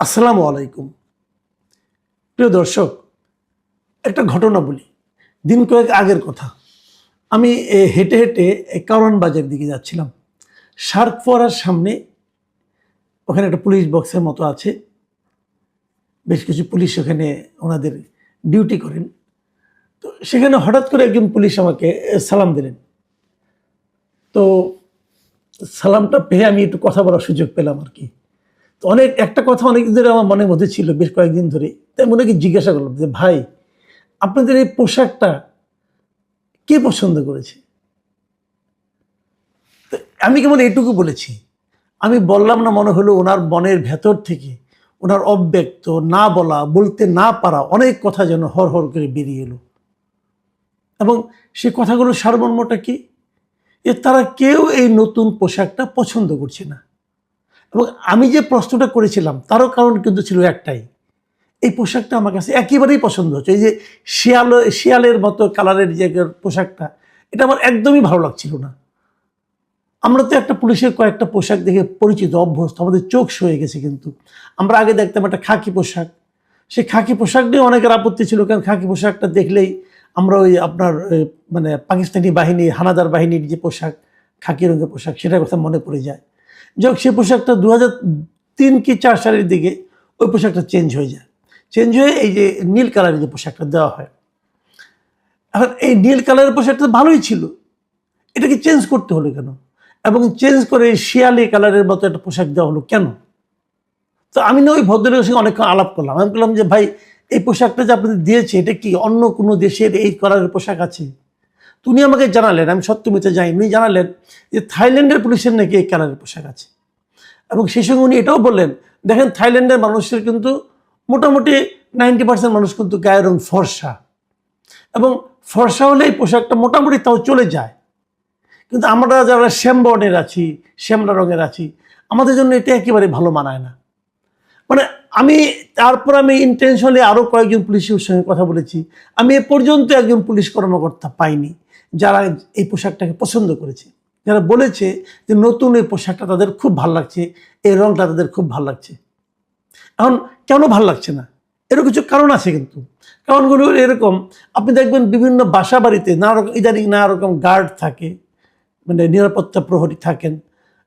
আসসালামু আলাইকুম। প্রিয় দর্শক, একটা ঘটনা বলি। দিন কয়েক আগের কথা। আমি হেঁটে হেঁটে কারওয়ান বাজার দিকে যাচ্ছিলাম। শার্ক ফোয়ারার সামনে ওখানে একটা পুলিশ বক্সের মতো আছে। বেশ কিছু পুলিশ ওখানে ওনাদের ডিউটি করেন। তো সেখানে হঠাৎ করে একজন পুলিশ আমাকে সালাম দিলেন। তো সালামটা পেয়ে আমি একটু কথা বলার সুযোগ পেলাম আর কি। তো একটা কথা অনেক দিন ধরে আমার মনের মধ্যে ছিল, বেশ কয়েকদিন ধরে। তাই মনে কি জিজ্ঞাসা করলাম যে, ভাই, আপনাদের এই পোশাকটা কে পছন্দ করেছে? তো আমি কেবল এইটুকু বলেছি। আমি বললাম না, মনে হলো ওনার মনের ভেতর থেকে ওনার অব্যক্ত, না বলা, বলতে না পারা অনেক কথা যেন হর হর করে বেরিয়ে এলো। এবং সে কথাগুলোর সারমর্মটা কি? তারা কেউ এই নতুন পোশাকটা পছন্দ করছে না। এবং আমি যে প্রশ্নটা করেছিলাম তারও কারণ কিন্তু ছিল একটাই, এই পোশাকটা আমার কাছে একেবারেই পছন্দ হচ্ছে। এই যে শিয়ালের মতো কালারের যে পোশাকটা, এটা আমার একদমই ভালো লাগছিল না। আমরা তো একটা পুলিশের কয়েকটা পোশাক দেখে পরিচিত, অভ্যস্ত, আমাদের চোখ সয়ে গেছে। কিন্তু আমরা আগে দেখতাম একটা খাকি পোশাক। সেই খাকি পোশাক নিয়ে অনেকের আপত্তি ছিল, কারণ খাকি পোশাকটা দেখলেই আমরা ওই আপনার মানে পাকিস্তানি বাহিনী, হানাদার বাহিনীর যে পোশাক, খাকি রঙের পোশাক, সেটার কথা মনে পড়ে যায়। যাক, সেই পোশাকটা 2003 কি 4 সালের দিকে ওই পোশাকটা চেঞ্জ হয়ে যায়। চেঞ্জ হয়ে এই যে নীল কালারের যে পোশাকটা দেওয়া হয়। এখন এই নীল কালারের পোশাকটা ভালোই ছিল, এটাকে চেঞ্জ করতে হলো কেন? এবং চেঞ্জ করে শিয়ালি কালারের মতো একটা পোশাক দেওয়া হলো কেন? তো আমি না ওই ভদ্রলোকের সঙ্গে অনেকক্ষণ আলাপ করলাম। আমি বললাম যে, ভাই, এই পোশাকটা যে আপনাদের দিয়েছে, এটা কি অন্য কোনো দেশের এই কালারের পোশাক আছে? তো উনি আমাকে জানালেন, আমি সত্য মিথ্যা জানি, উনি জানালেন যে থাইল্যান্ডের পুলিশের নাকি এই কালারের পোশাক আছে। এবং সেই সঙ্গে উনি এটাও বললেন, দেখেন, থাইল্যান্ডের মানুষের কিন্তু মোটামুটি 90% মানুষ কিন্তু গায়ের রং ফর্সা, এবং ফর্সা হলে এই পোশাকটা মোটামুটি তাও চলে যায়। কিন্তু আমরা যারা শ্যাম বর্ণের আছি, শ্যামলা রঙের আছি, আমাদের জন্য এটা একেবারে ভালো মানায় না। মানে তারপর আমি ইন্টেনশনালি আরও কয়েকজন পুলিশের সঙ্গে কথা বলেছি। আমি এ পর্যন্ত একজন পুলিশ কর্মকর্তা পাইনি যারা এই পোশাকটাকে পছন্দ করেছে, যারা বলেছে যে নতুন এই পোশাকটা তাদের খুব ভালো লাগছে, এই রঙটা তাদের খুব ভালো লাগছে। এখন কেন ভালো লাগছে না, এরও কিছু কারণ আছে। কিন্তু কারণগুলো এরকম, আপনি দেখবেন বিভিন্ন বাসা বাড়িতে ইদানিং নানা রকম গার্ড থাকে, মানে নিরাপত্তা প্রহরী থাকেন,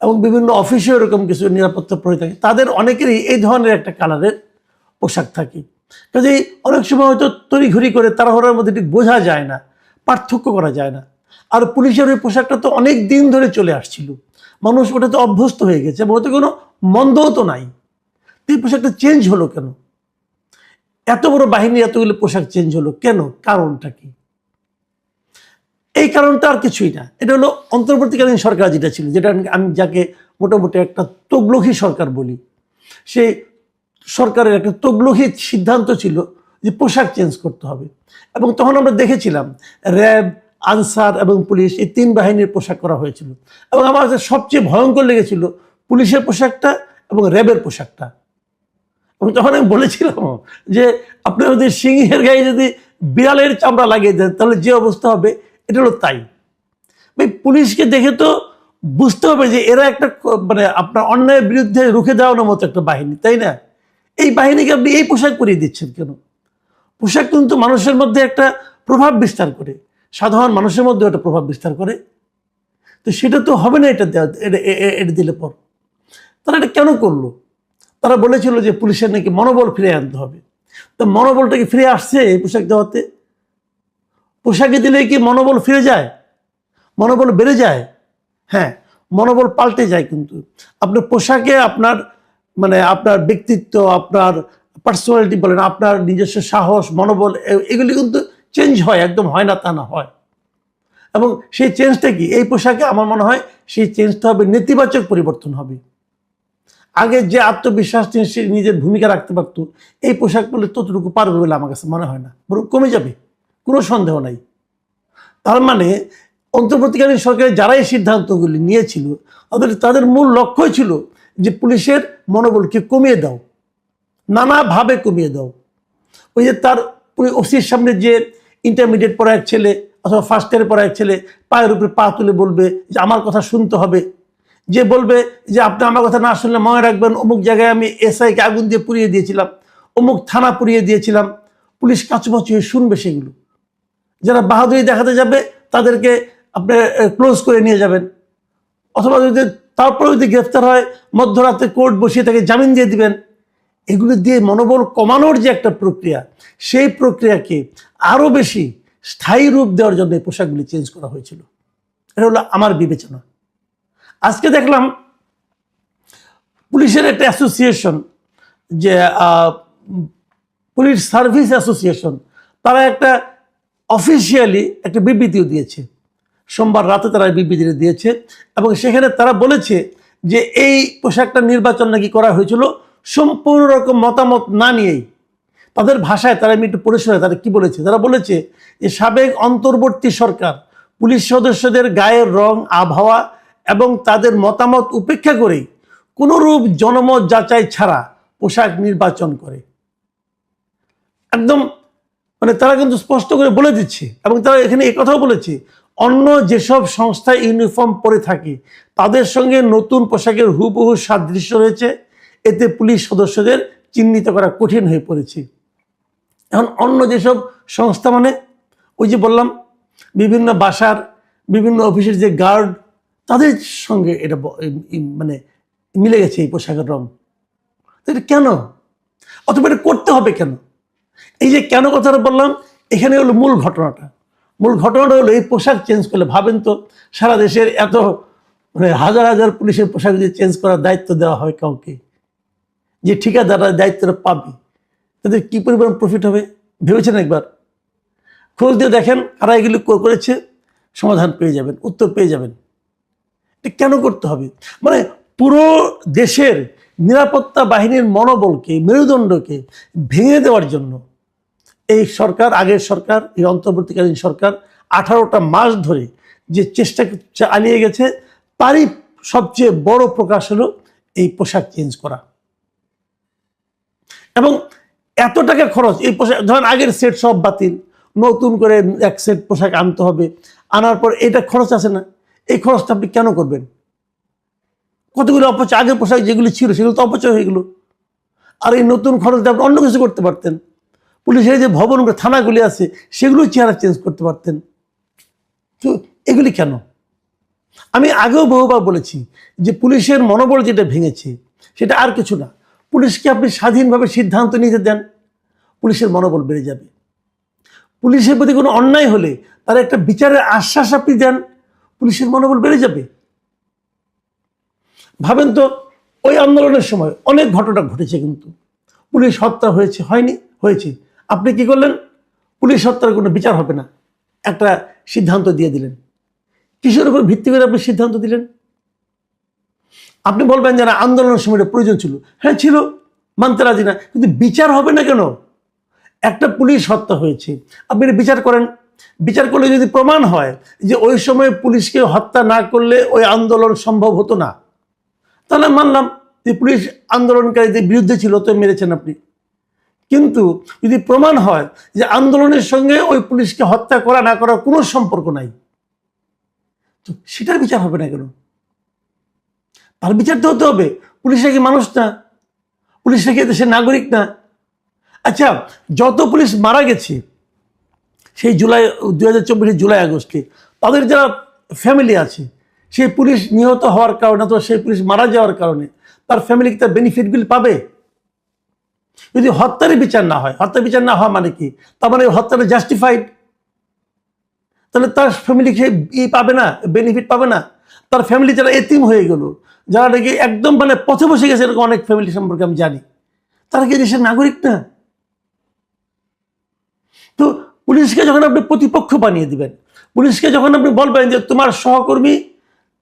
এবং বিভিন্ন অফিসেও এরকম কিছু নিরাপত্তা প্রহরী থাকে। তাদের অনেকেরই এই ধরনের একটা কালারের পোশাক থাকে। কাজেই অনেক সময় হয়তো তড়িঘড়ি করে তাড়াহুড়োর মধ্যে ঠিক বোঝা যায় না, পার্থক্য করা যায় না। আর পুলিশের ওই পোশাকটা তো অনেক দিন ধরে চলে আসছিল, মানুষ ওটাতে অভ্যস্ত হয়ে গেছে, এবং ওতে কোনো মন্দও তো নাই। এই পোশাকটা চেঞ্জ হলো কেন? এত বড় বাহিনী এতগুলো পোশাক চেঞ্জ হলো কেন? কারণটা কি? এই কারণটা আর কিছুই না, এটা হলো অন্তর্বর্তীকালীন সরকার যেটা ছিল, যেটা আমি যাকে মোটামুটি একটা তগলখি সরকার বলি, সেই সরকারের একটা তগলখি সিদ্ধান্ত ছিল যে পোশাক চেঞ্জ করতে হবে। এবং তখন আমরা দেখেছিলাম র্যাব, আনসার এবং পুলিশ, এই 3 বাহিনীর পোশাক করা হয়েছিল। এবং আমার কাছে সবচেয়ে ভয়ঙ্কর লেগেছিল পুলিশের পোশাকটা এবং র্যাবের পোশাকটা। এবং তখন আমি বলেছিলাম যে, আপনার যদি সিংহের গায়ে যদি বিড়ালের চামড়া লাগিয়ে দেন তাহলে যে অবস্থা হবে, এটা হলো তাই। ভাই, পুলিশকে দেখে তো বুঝতে হবে যে এরা একটা মানে আপনার অন্যায়ের বিরুদ্ধে রুখে দেওয়ানোর মতো একটা বাহিনী, তাই না? এই বাহিনীকে আপনি এই পোশাক পরিয়ে দিচ্ছেন কেন? পোশাক কিন্তু মানুষের মধ্যে একটা প্রভাব বিস্তার করে, সাধারণ মানুষের মধ্যে একটা প্রভাব বিস্তার করে। তো সেটা তো হবে না এটা দেওয়া, এটা দিলে পর। তারা এটা কেন করলো? তারা বলেছিল যে পুলিশের নাকি মনোবল ফিরে আনতে হবে। তো মনোবলটা কি ফিরে আসছে এই পোশাক দেওয়াতে? পোশাকে দিলে কি মনোবল ফিরে যায়? মনোবল বেড়ে যায়? হ্যাঁ, মনোবল পাল্টে যায়। কিন্তু আপনার পোশাকে আপনার মানে আপনার ব্যক্তিত্ব, আপনার পার্সোনালিটি বলেন, আপনার নিজস্ব সাহস, মনোবল, এগুলি কিন্তু চেঞ্জ হয়, একদম হয় না তা না, হয়। এবং সেই চেঞ্জটা কি? এই পোশাকে আমার মনে হয় সেই চেঞ্জটা হবে নেতিবাচক পরিবর্তন হবে। আগে যে আত্মবিশ্বাস নিয়ে সে নিজের ভূমিকা রাখতে পারত, এই পোশাক পরলে ততটুকু পারবে বলে আমার কাছে মনে হয় না, বরং কমে যাবে, কোনো সন্দেহ নাই। তার মানে অন্তর্বর্তীকালীন সরকারের যারা এই সিদ্ধান্তগুলি নিয়েছিল, তাদের মূল লক্ষ্যই ছিল যে পুলিশের মনোবলকে কমিয়ে দাও, নানাভাবে কমিয়ে দাও। ওই যে তার ওসির সামনে যে ইন্টারমিডিয়েট পড়া এক ছেলে অথবা ফার্স্ট ইয়ারে পড়া এক ছেলে পায়ের উপরে পা তুলে বলবে যে আমার কথা শুনতে হবে, যে বলবে যে আপনি আমার কথা না শুনলে মনে রাখবেন অমুক জায়গায় আমি এসআইকে আগুন দিয়ে পুড়িয়ে দিয়েছিলাম, অমুক থানা পুড়িয়ে দিয়েছিলাম। পুলিশ কাছুমাছু হয়ে শুনবে সেগুলো। যারা বাহাদুরি দেখাতে যাবে তাদেরকে আপনি ক্লোজ করে নিয়ে যাবেন, অথবা যদি তারপরে যদি গ্রেফতার হয় মধ্যরাতে কোর্ট বসিয়ে তাকে জামিন দিয়ে দিবেন। এগুলো দিয়ে মনোবল কমানোর যে একটা প্রক্রিয়া, সেই প্রক্রিয়াকে আরও বেশি স্থায়ী রূপ দেওয়ার জন্য এই পোশাকগুলি চেঞ্জ করা হয়েছিল। এটা হলো আমার বিবেচনা। আজকে দেখলাম পুলিশের একটা অ্যাসোসিয়েশন, যে পুলিশ সার্ভিস অ্যাসোসিয়েশন, তারা একটা অফিসিয়ালি একটা বিবৃতিও দিয়েছে। সোমবার রাতে তারা বিবৃতিটা দিয়েছে এবং সেখানে তারা বলেছে যে এই পোশাকটা নির্বাচন নাকি করা হয়েছিল সম্পূর্ণ রকম মতামত না নিয়েই। তাদের ভাষায় তারা, আমি একটু পড়ে শোনাই তারা কি বলেছে। তারা বলেছে যে সাবেক অন্তর্বর্তী সরকার পুলিশ সদস্যদের গায়ের রং, আবহাওয়া এবং তাদের মতামত উপেক্ষা করেই কোনোরূপ জনমত যাচাই ছাড়া পোশাক নির্বাচন করে। একদম মানে তারা কিন্তু স্পষ্ট করে বলে দিচ্ছে। এবং তারা এখানে কথাও বলেছে, অন্য যেসব সংস্থা ইউনিফর্ম পরে থাকে তাদের সঙ্গে নতুন পোশাকের হুবহু সাদৃশ্য রয়েছে, এতে পুলিশ সদস্যদের চিহ্নিত করা কঠিন হয়ে পড়েছে। এখন অন্য যেসব সংস্থা মানে ওই যে বললাম বিভিন্ন বাসার, বিভিন্ন অফিসের যে গার্ড, তাদের সঙ্গে এটা মানে মিলে গেছে এই পোশাকের রং। এটা কেন, অথবা এটা করতে হবে কেন? এই যে কেন কথাটা বললাম, এখানে হলো মূল ঘটনাটা। মূল ঘটনাটা হলো এই পোশাক চেঞ্জ করলে, ভাবেন তো সারা দেশের এত মানে হাজার হাজার পুলিশের পোশাক যদি চেঞ্জ করার দায়িত্ব দেওয়া হয় কাউকে, যে ঠিকাদাররা দায়িত্বটা পাবে, তাদের কী পরিমাণ প্রফিট হবে ভেবেছেন একবার? খোঁজ দিয়ে দেখেন কারা এগুলি করেছে, সমাধান পেয়ে যাবেন, উত্তর পেয়ে যাবেন। এটা কেন করতে হবে? মানে পুরো দেশের নিরাপত্তা বাহিনীর মনোবলকে, মেরুদণ্ডকে ভেঙে দেওয়ার জন্য এই সরকার, আগের সরকার, এই অন্তর্বর্তীকালীন সরকার 18টা মাস ধরে যে চেষ্টা চালিয়ে গেছে, তারই সবচেয়ে বড় প্রকাশ হলো এই পোশাক চেঞ্জ করা। এবং এত টাকা খরচ, এই পোশাক ধরেন আগের সেট সব বাতিল, নতুন করে এক সেট পোশাক আনতে হবে, আনার পর এটা খরচ আছে না, এই খরচটা আপনি কেন করবেন? কতগুলো অপচয়, আগের পোশাক যেগুলি ছিল সেগুলো তো অপচয় হয়ে গেল। আর এই নতুন খরচটা আপনি অন্য কিছু করতে পারতেন। পুলিশের যে ভবনগুলো, থানাগুলি আছে, সেগুলো চেহারা চেঞ্জ করতে পারতেন। তো এগুলি কেন? আমি আগেও বহুবার বলেছি যে পুলিশের মনোবল যেটা ভেঙেছে সেটা আর কিছু না। পুলিশকে আপনি স্বাধীনভাবে সিদ্ধান্ত নিতে দেন, পুলিশের মনোবল বেড়ে যাবে। পুলিশের প্রতি কোনো অন্যায় হলে তার একটা বিচারের আশ্বাস আপনি দেন, পুলিশের মনোবল বেড়ে যাবে। ভাবেন তো ওই আন্দোলনের সময় অনেক ঘটনা ঘটেছে, কিন্তু পুলিশ হত্যা হয়েছে, হয়নি? হয়েছে। আপনি কি করলেন? পুলিশ হত্যার কোনো বিচার হবে না, একটা সিদ্ধান্ত দিয়ে দিলেন। কিসের উপর ভিত্তি করে আপনি সিদ্ধান্ত দিলেন? আপনি বলবেন যে না, আন্দোলনের সময় প্রয়োজন ছিল। হ্যাঁ ছিল, মানতে রাজি না, কিন্তু বিচার হবে না কেন? একটা পুলিশ হত্যা হয়েছে, আপনি বিচার করেন। বিচার করলে যদি প্রমাণ হয় যে ওই সময় পুলিশকে হত্যা না করলে ওই আন্দোলন সম্ভব হতো না, তাহলে মানলাম যে পুলিশ আন্দোলনকারীদের বিরুদ্ধে ছিল, তো মেরেছেন আপনি। কিন্তু যদি প্রমাণ হয় যে আন্দোলনের সঙ্গে ওই পুলিশকে হত্যা করা না করার কোনো সম্পর্ক নাই, তো সেটার বিচার হবে না কেন? তার বিচার তো হতে হবে। পুলিশরা কি মানুষ না? পুলিশরা কি দেশের নাগরিক না? আচ্ছা, যত পুলিশ মারা গেছে সেই 2024 জুলাই আগস্টে, তাদের যারা ফ্যামিলি আছে, সেই পুলিশ নিহত হওয়ার কারণে, তো সেই পুলিশ মারা যাওয়ার কারণে তার ফ্যামিলি কি তার বেনিফিটগুলি পাবে? যদি হত্যারই বিচার না হয়, হত্যা বিচার না হওয়া মানে কি? তার মানে হত্যাটা জাস্টিফাইড, তাহলে তার ফ্যামিলি সে পাবে না, বেনিফিট পাবে না। তার ফ্যামিলি যারা এতিম হয়ে গেল, যারা নাকি একদম মানে পথে বসে গেছে, এরকম অনেক ফ্যামিলি সম্পর্কে আমি জানি, তারা কি দেশের নাগরিক না? তো পুলিশকে যখন আপনি প্রতিপক্ষ বানিয়ে দিবেন, পুলিশকে যখন আপনি বলবেন যে তোমার সহকর্মী,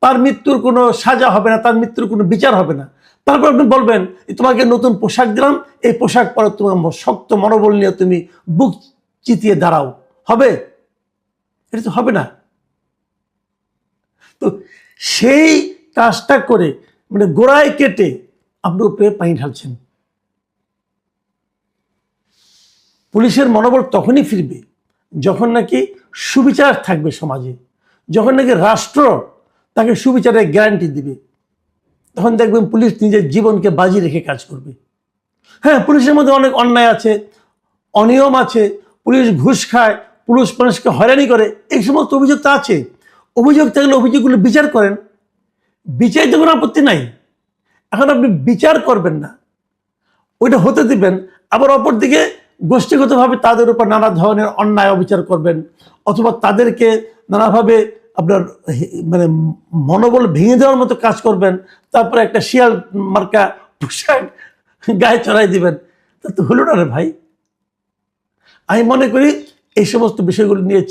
তার মৃত্যুর কোনো সাজা হবে না, তার মৃত্যুর কোনো বিচার হবে না, তারপর আপনি বলবেন তোমাকে নতুন পোশাক দিলাম, এই পোশাক পরে তোমার শক্ত মনোবল নিয়ে তুমি বুক চিতিয়ে দাঁড়াও, হবে? এটা তো হবে না। তো সেই কাজটা করে মানে গোড়ায় কেটে আপনি উপরে পানি ঢালছেন। পুলিশের মনোবল তখনই ফিরবে যখন নাকি সুবিচার থাকবে সমাজে, যখন নাকি রাষ্ট্র তাকে সুবিচারের গ্যারান্টি দিবে। তখন দেখবেন পুলিশ নিজের জীবনকে বাজি রেখে কাজ করবে। হ্যাঁ, পুলিশের মধ্যে অনেক অন্যায় আছে, অনিয়ম আছে, পুলিশ ঘুষ খায়, পুলিশ মানুষকে হয়রানি করে, এই সমস্ত অভিযোগ তো আছে। অভিযোগ থাকলে অভিযোগগুলো বিচার করেন, বিচারিত কোনো আপত্তি নাই। এখন আপনি বিচার করবেন না, ওইটা হতে দিবেন, আবার অপরদিকে গোষ্ঠীগতভাবে তাদের উপর নানা ধরনের অন্যায় অবিচার করবেন, অথবা তাদেরকে নানাভাবে আপনার মানে মনোবল ভেঙে দেওয়ার মতো কাজ করবেন, তারপরে একটা শিয়াল মার্কা পোশাক গায়ে চড়াই দিবেন। তা তো হলো না রে ভাই। আমি মনে করি এই সমস্ত বিষয়গুলো নিয়ে